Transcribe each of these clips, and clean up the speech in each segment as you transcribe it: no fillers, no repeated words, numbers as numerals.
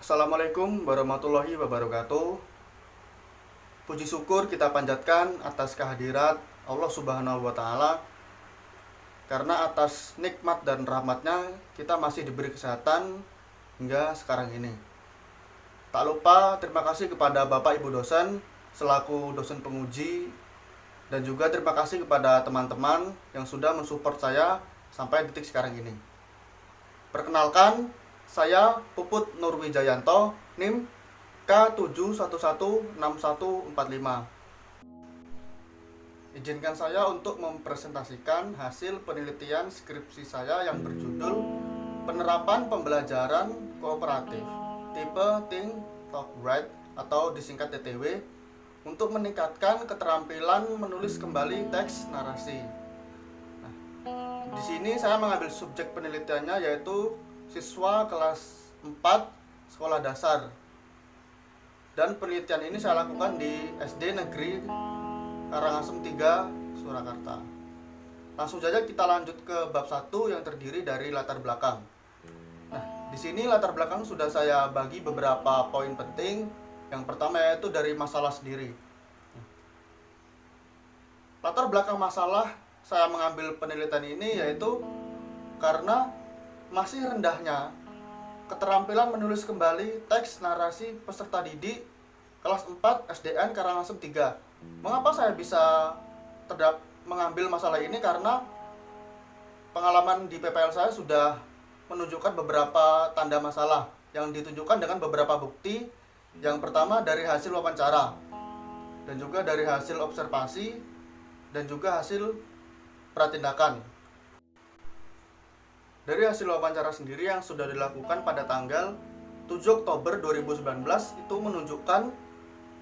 Assalamualaikum warahmatullahi wabarakatuh. Puji syukur kita panjatkan atas kehadirat Allah Subhanahu wa Ta'ala, karena atas nikmat dan rahmatnya kita masih diberi kesehatan hingga sekarang ini. Tak lupa terima kasih kepada Bapak Ibu dosen selaku dosen penguji, dan juga terima kasih kepada teman-teman yang sudah mensupport saya sampai detik sekarang ini. Perkenalkan, saya Puput Nurwijayanto, NIM K7116145. Izinkan saya untuk mempresentasikan hasil penelitian skripsi saya yang berjudul Penerapan Pembelajaran Kooperatif Tipe Think Talk Write atau disingkat TTW untuk meningkatkan keterampilan menulis kembali teks narasi. Nah, di sini saya mengambil subjek penelitiannya yaitu siswa kelas 4 sekolah dasar. Dan penelitian ini saya lakukan di SD Negeri Karangasem 3, Surakarta. Langsung saja kita lanjut ke bab 1 yang terdiri dari latar belakang. Nah, di sini latar belakang sudah saya bagi beberapa poin penting. Yang pertama yaitu dari masalah sendiri. Latar belakang masalah saya mengambil penelitian ini yaitu karena masih rendahnya keterampilan menulis kembali teks narasi peserta didik kelas 4 SDN Karangasem 3. Mengapa saya bisa mengambil masalah ini? Karena pengalaman di PPL saya sudah menunjukkan beberapa tanda masalah yang ditunjukkan dengan beberapa bukti. Yang pertama dari hasil wawancara, dan juga dari hasil observasi, dan juga hasil pratindakan. Dari hasil wawancara sendiri yang sudah dilakukan pada tanggal 7 Oktober 2019 itu menunjukkan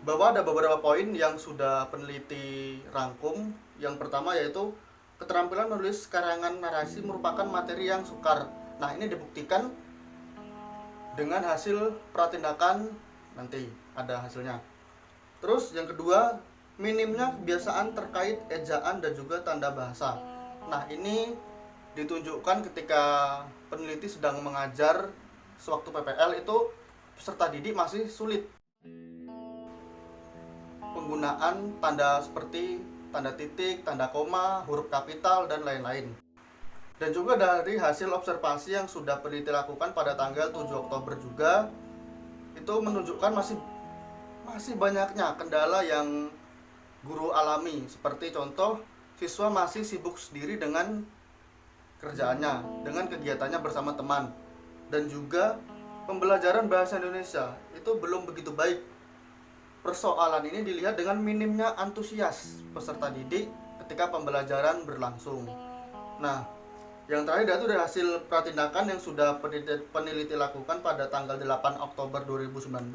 bahwa ada beberapa poin yang sudah peneliti rangkum. Yang pertama yaitu keterampilan menulis karangan narasi merupakan materi yang sukar. Nah, ini dibuktikan dengan hasil pratindakan, nanti ada hasilnya. Terus yang kedua, minimnya kebiasaan terkait ejaan dan juga tanda bahasa. Nah, ini ditunjukkan ketika peneliti sedang mengajar sewaktu PPL itu peserta didik masih sulit penggunaan tanda seperti tanda titik, tanda koma, huruf kapital, dan lain-lain. Dan juga dari hasil observasi yang sudah peneliti lakukan pada tanggal 7 Oktober juga itu menunjukkan masih banyaknya kendala yang guru alami, seperti contoh siswa masih sibuk sendiri dengan kerjaannya, dengan kegiatannya bersama teman, dan juga pembelajaran bahasa Indonesia itu belum begitu baik. Persoalan ini dilihat dengan minimnya antusias peserta didik ketika pembelajaran berlangsung. Nah, yang terakhir itu dari hasil pratindakan yang sudah peneliti lakukan pada tanggal 8 Oktober 2019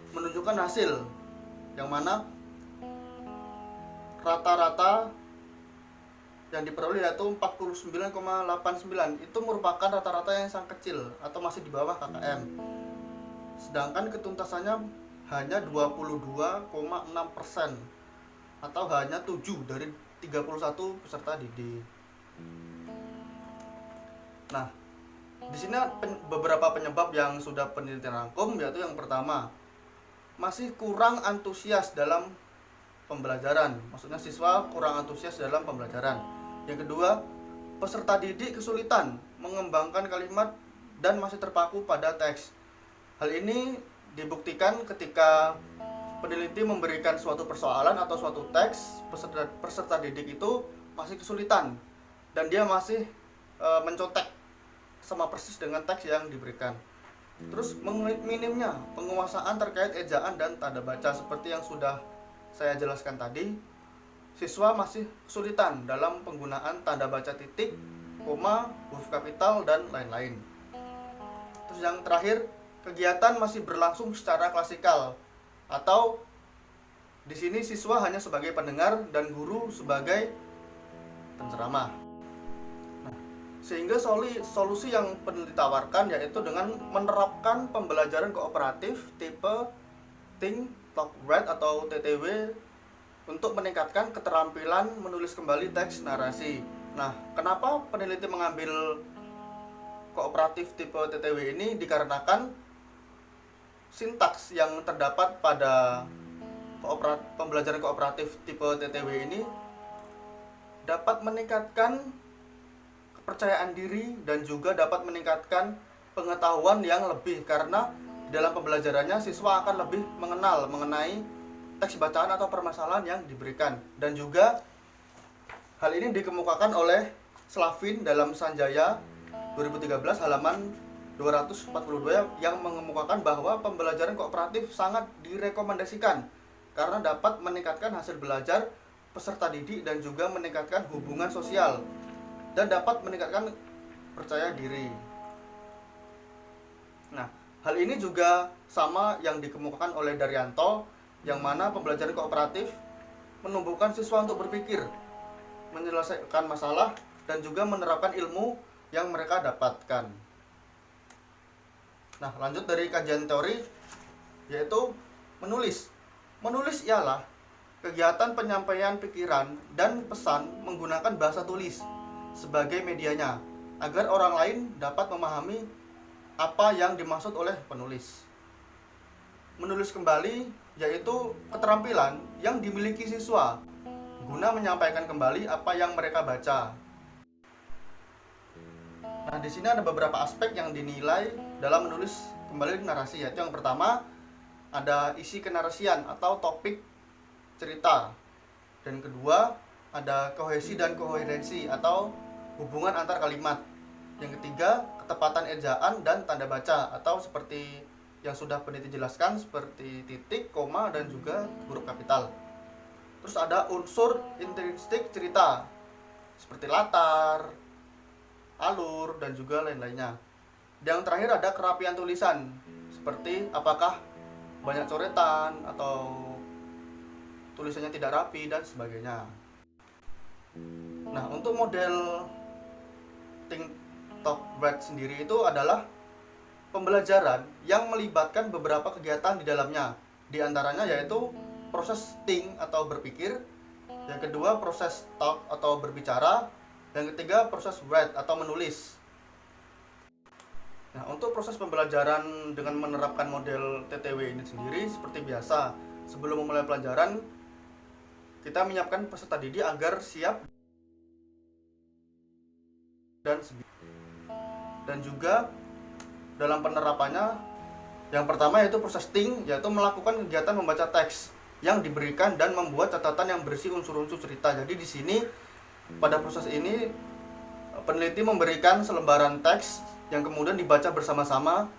menunjukkan hasil yang mana rata-rata yang diperoleh yaitu 49,89. Itu merupakan rata-rata yang sangat kecil atau masih di bawah KKM. Sedangkan ketuntasannya hanya 22,6% atau hanya 7 dari 31 peserta didik. Nah, di sini beberapa penyebab yang sudah penelitian rangkum, yaitu yang pertama, masih kurang antusias dalam pembelajaran. Maksudnya siswa kurang antusias dalam pembelajaran. Yang kedua, peserta didik kesulitan mengembangkan kalimat dan masih terpaku pada teks. Hal ini dibuktikan ketika peneliti memberikan suatu persoalan atau suatu teks, peserta didik itu masih kesulitan dan dia masih mencontek sama persis dengan teks yang diberikan. Terus minimnya penguasaan terkait ejaan dan tanda baca seperti yang sudah saya jelaskan tadi. Siswa masih kesulitan dalam penggunaan tanda baca titik, koma, huruf kapital, dan lain-lain. Terus yang terakhir, kegiatan masih berlangsung secara klasikal atau di sini siswa hanya sebagai pendengar dan guru sebagai penceramah. Nah, sehingga solusi yang peneliti tawarkan yaitu dengan menerapkan pembelajaran kooperatif tipe Think Talk Write atau TTW untuk meningkatkan keterampilan menulis kembali teks narasi. Nah, kenapa peneliti mengambil kooperatif tipe TTW ini? Dikarenakan sintaks yang terdapat pada pembelajaran kooperatif tipe TTW ini dapat meningkatkan kepercayaan diri dan juga dapat meningkatkan pengetahuan yang lebih, karena dalam pembelajarannya siswa akan lebih mengenal mengenai teks bacaan atau permasalahan yang diberikan. Dan juga hal ini dikemukakan oleh Slavin dalam Sanjaya 2013 halaman 242 yang mengemukakan bahwa pembelajaran kooperatif sangat direkomendasikan karena dapat meningkatkan hasil belajar peserta didik dan juga meningkatkan hubungan sosial dan dapat meningkatkan percaya diri. Nah, hal ini juga sama yang dikemukakan oleh Daryanto, yang mana pembelajaran kooperatif menumbuhkan siswa untuk berpikir, menyelesaikan masalah, dan juga menerapkan ilmu yang mereka dapatkan. Nah, lanjut dari kajian teori, yaitu menulis. Menulis ialah kegiatan penyampaian pikiran dan pesan menggunakan bahasa tulis sebagai medianya, agar orang lain dapat memahami apa yang dimaksud oleh penulis. Menulis kembali yaitu keterampilan yang dimiliki siswa guna menyampaikan kembali apa yang mereka baca. Nah, di sini ada beberapa aspek yang dinilai dalam menulis kembali narasi, yaitu yang pertama ada isi kenarasian atau topik cerita, dan kedua ada kohesi dan koherensi atau hubungan antar kalimat. Yang ketiga, ketepatan ejaan dan tanda baca atau seperti yang sudah peneliti jelaskan seperti titik, koma, dan juga huruf kapital. Terus ada unsur intrinsik cerita seperti latar, alur, dan juga lain-lainnya. Yang terakhir ada kerapian tulisan seperti apakah banyak coretan atau tulisannya tidak rapi dan sebagainya. Nah, untuk model Think Talk Write sendiri itu adalah pembelajaran yang melibatkan beberapa kegiatan di dalamnya. Di antaranya yaitu proses think atau berpikir, yang kedua proses talk atau berbicara, yang ketiga proses write atau menulis. Nah, untuk proses pembelajaran dengan menerapkan model TTW ini sendiri seperti biasa, sebelum memulai pelajaran kita menyiapkan peserta didik agar siap dan juga dalam penerapannya yang pertama yaitu proses think, yaitu melakukan kegiatan membaca teks yang diberikan dan membuat catatan yang berisi unsur-unsur cerita. Jadi di sini pada proses ini peneliti memberikan selembaran teks yang kemudian dibaca bersama-sama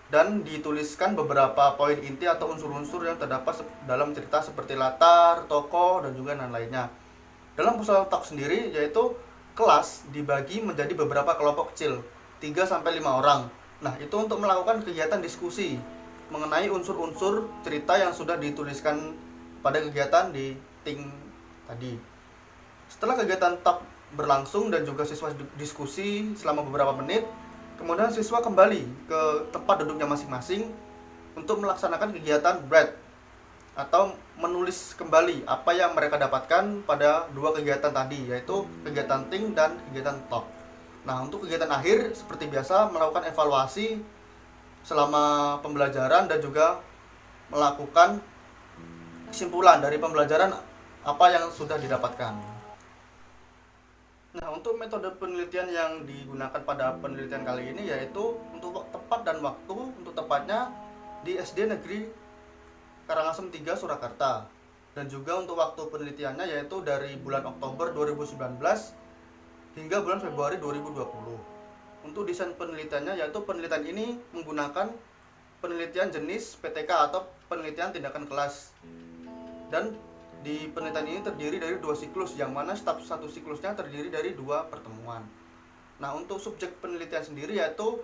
dan dituliskan beberapa poin inti atau unsur-unsur yang terdapat dalam cerita seperti latar, tokoh, dan juga lain-lainnya. Dalam puzzle talk sendiri yaitu kelas dibagi menjadi beberapa kelompok kecil 3-5 orang. Nah, itu untuk melakukan kegiatan diskusi mengenai unsur-unsur cerita yang sudah dituliskan pada kegiatan di think tadi. Setelah kegiatan talk berlangsung dan juga siswa diskusi selama beberapa menit, kemudian siswa kembali ke tempat duduknya masing-masing untuk melaksanakan kegiatan write atau menulis kembali apa yang mereka dapatkan pada dua kegiatan tadi, yaitu kegiatan think dan kegiatan talk. Nah, untuk kegiatan akhir seperti biasa melakukan evaluasi selama pembelajaran dan juga melakukan kesimpulan dari pembelajaran apa yang sudah didapatkan. Nah, untuk metode penelitian yang digunakan pada penelitian kali ini yaitu untuk tepat dan waktu, untuk tepatnya di SD Negeri Karangasem 3 Surakarta, dan juga untuk waktu penelitiannya yaitu dari bulan Oktober 2019 hingga bulan Februari 2020. Untuk desain penelitiannya yaitu penelitian ini menggunakan penelitian jenis PTK atau penelitian tindakan kelas, dan di penelitian ini terdiri dari 2 siklus, yang mana satu siklusnya terdiri dari 2 pertemuan. Nah, untuk subjek penelitian sendiri yaitu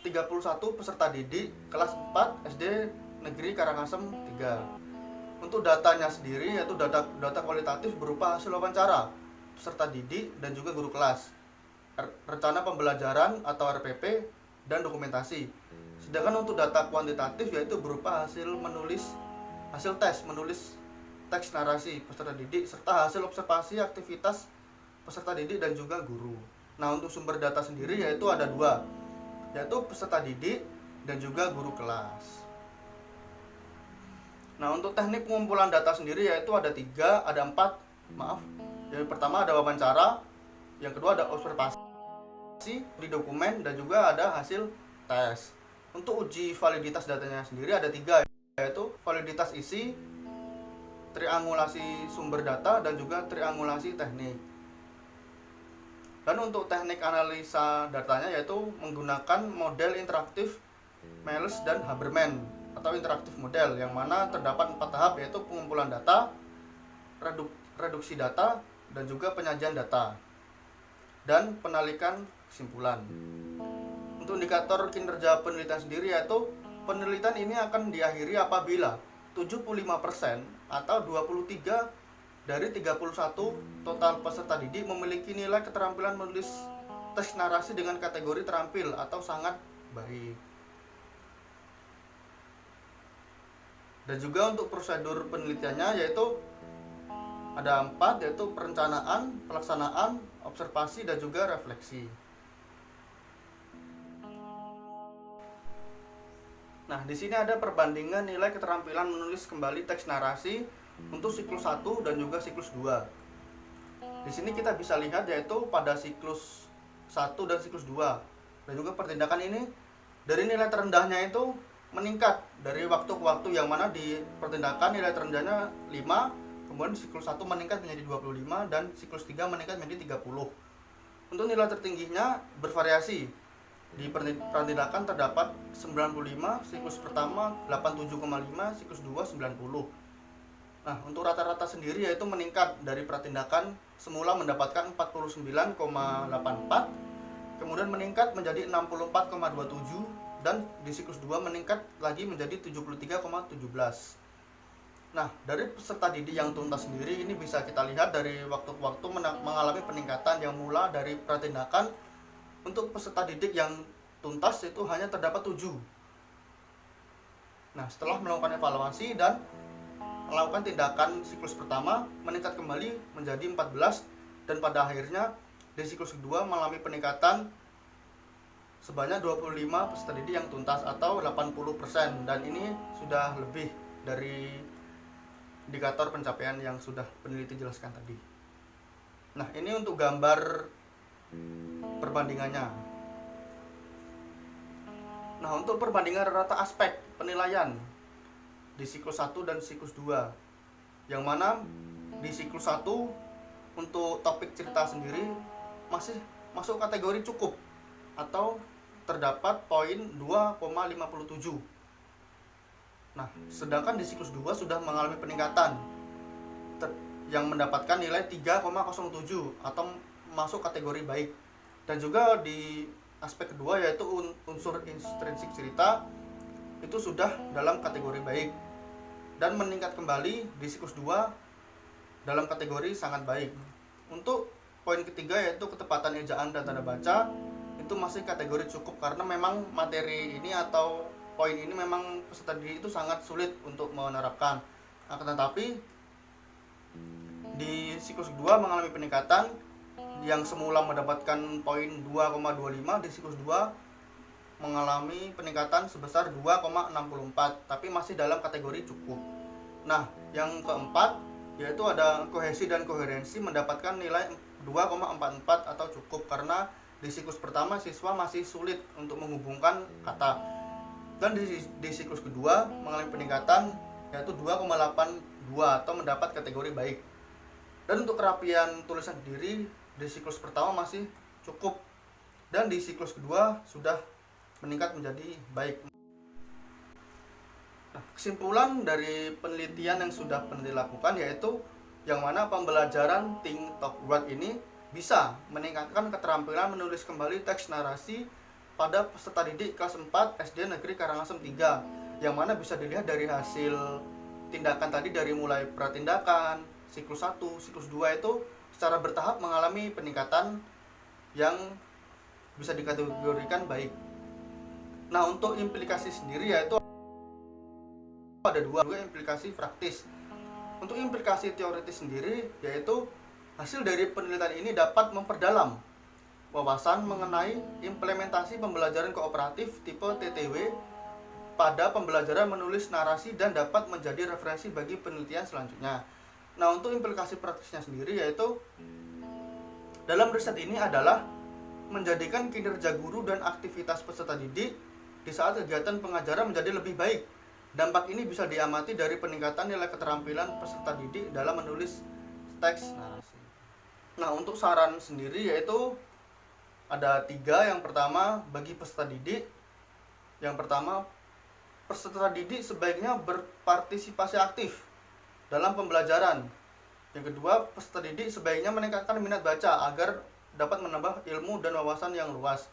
31 peserta didik kelas 4 SD Negeri Karangasem 3. Untuk datanya sendiri yaitu data kualitatif berupa hasil wawancara peserta didik dan juga guru kelas, rencana pembelajaran atau RPP, dan dokumentasi. Sedangkan untuk data kuantitatif yaitu berupa hasil tes menulis teks narasi peserta didik serta hasil observasi aktivitas peserta didik dan juga guru. Nah, untuk sumber data sendiri yaitu ada 2, yaitu peserta didik dan juga guru kelas. Nah, untuk teknik pengumpulan data sendiri yaitu ada empat. Yang pertama ada wawancara, yang kedua ada observasi di dokumen, dan juga ada hasil tes. Untuk uji validitas datanya sendiri ada 3, yaitu validitas isi, triangulasi sumber data, dan juga triangulasi teknik. Dan untuk teknik analisa datanya yaitu menggunakan model interaktif Miles dan Habermas atau interaktif model, yang mana terdapat 4 tahap, yaitu pengumpulan data, reduksi data, dan juga penyajian data, dan penalikan kesimpulan. Untuk indikator kinerja penelitian sendiri yaitu penelitian ini akan diakhiri apabila 75% atau 23 dari 31 total peserta didik memiliki nilai keterampilan menulis teks narasi dengan kategori terampil atau sangat baik. Dan juga untuk prosedur penelitiannya yaitu ada 4, yaitu perencanaan, pelaksanaan, observasi, dan juga refleksi. Nah, di sini ada perbandingan nilai keterampilan menulis kembali teks narasi untuk siklus 1 dan juga siklus 2. Di sini kita bisa lihat yaitu pada siklus 1 dan siklus 2. Dan juga pertindakan ini dari nilai terendahnya itu meningkat dari waktu ke waktu, yang mana di pertindakan nilai terendahnya 5, kemudian siklus 1 meningkat menjadi 25, dan siklus 3 meningkat menjadi 30. Untuk nilai tertingginya bervariasi. Di pertindakan terdapat 95, siklus pertama 87,5, siklus 2 90. Nah, untuk rata-rata sendiri yaitu meningkat dari pertindakan semula mendapatkan 49,84, kemudian meningkat menjadi 64,27, dan di siklus 2 meningkat lagi menjadi 73,17. Nah, dari peserta didik yang tuntas sendiri ini bisa kita lihat dari waktu ke waktu mengalami peningkatan, yang mula dari pertindakan untuk peserta didik yang tuntas itu hanya terdapat 7. Nah, setelah melakukan evaluasi dan melakukan tindakan siklus pertama meningkat kembali menjadi 14, dan pada akhirnya di siklus kedua mengalami peningkatan sebanyak 25 peserta didik yang tuntas atau 80%, dan ini sudah lebih dari indikator pencapaian yang sudah peneliti jelaskan tadi. Nah, ini untuk gambar perbandingannya. Nah, untuk perbandingan rata aspek penilaian di siklus 1 dan siklus 2, yang mana di siklus 1 untuk topik cerita sendiri masih masuk kategori cukup atau terdapat poin 2,57. Nah, sedangkan di siklus 2 sudah mengalami peningkatan yang mendapatkan nilai 3,07 atau masuk kategori baik. Dan juga di aspek kedua yaitu unsur intrinsik cerita itu sudah dalam kategori baik, dan meningkat kembali di siklus 2 dalam kategori sangat baik. Untuk poin ketiga yaitu ketepatan ejaan dan tanda baca itu masih kategori cukup, karena memang materi ini atau poin ini memang peserta didik itu sangat sulit untuk menerapkan. Akan tetapi di siklus 2 mengalami peningkatan, yang semula mendapatkan poin 2,25 di siklus 2 mengalami peningkatan sebesar 2,64, tapi masih dalam kategori cukup. Nah, yang keempat yaitu ada kohesi dan koherensi mendapatkan nilai 2,44 atau cukup, karena di siklus pertama siswa masih sulit untuk menghubungkan kata, dan di siklus kedua mengalami peningkatan yaitu 2,82 atau mendapat kategori baik. Dan untuk kerapian tulisan sendiri di siklus pertama masih cukup, dan di siklus kedua sudah meningkat menjadi baik. Nah, kesimpulan dari penelitian yang sudah peneliti lakukan yaitu yang mana pembelajaran Think Talk Write ini bisa meningkatkan keterampilan menulis kembali teks narasi pada peserta didik kelas 4 SD Negeri Karangasem 3, yang mana bisa dilihat dari hasil tindakan tadi, dari mulai pratindakan, siklus 1, siklus 2 itu secara bertahap mengalami peningkatan yang bisa dikategorikan baik. Nah, untuk implikasi sendiri yaitu ada dua implikasi praktis. Untuk implikasi teoritis sendiri yaitu hasil dari penelitian ini dapat memperdalam wawasan mengenai implementasi pembelajaran kooperatif tipe TTW pada pembelajaran menulis narasi dan dapat menjadi referensi bagi penelitian selanjutnya. Nah, untuk implikasi praktisnya sendiri yaitu dalam riset ini adalah menjadikan kinerja guru dan aktivitas peserta didik di saat kegiatan pengajaran menjadi lebih baik. Dampak ini bisa diamati dari peningkatan nilai keterampilan peserta didik dalam menulis teks narasi. Nah, untuk saran sendiri yaitu ada 3. Yang pertama, bagi peserta didik, yang pertama, peserta didik sebaiknya berpartisipasi aktif dalam pembelajaran. Yang kedua, peserta didik sebaiknya meningkatkan minat baca agar dapat menambah ilmu dan wawasan yang luas.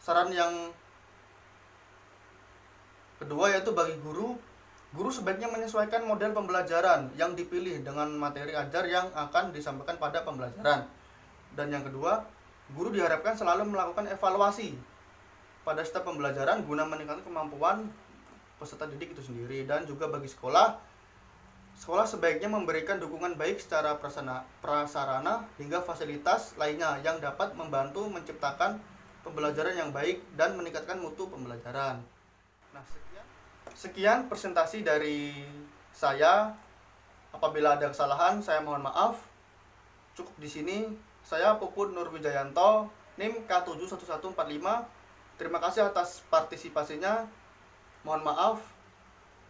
Saran yang kedua yaitu bagi guru sebaiknya menyesuaikan model pembelajaran yang dipilih dengan materi ajar yang akan disampaikan pada pembelajaran. Dan yang kedua, guru diharapkan selalu melakukan evaluasi pada setiap pembelajaran guna meningkatkan kemampuan peserta didik itu sendiri. Dan juga bagi sekolah sebaiknya memberikan dukungan baik secara prasarana hingga fasilitas lainnya yang dapat membantu menciptakan pembelajaran yang baik dan meningkatkan mutu pembelajaran. Nah, sekian presentasi dari saya. Apabila ada kesalahan, saya mohon maaf. Cukup di sini. Saya Puput Nurwijayanto, NIM K71145. Terima kasih atas partisipasinya. Mohon maaf.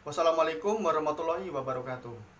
Wassalamualaikum warahmatullahi wabarakatuh.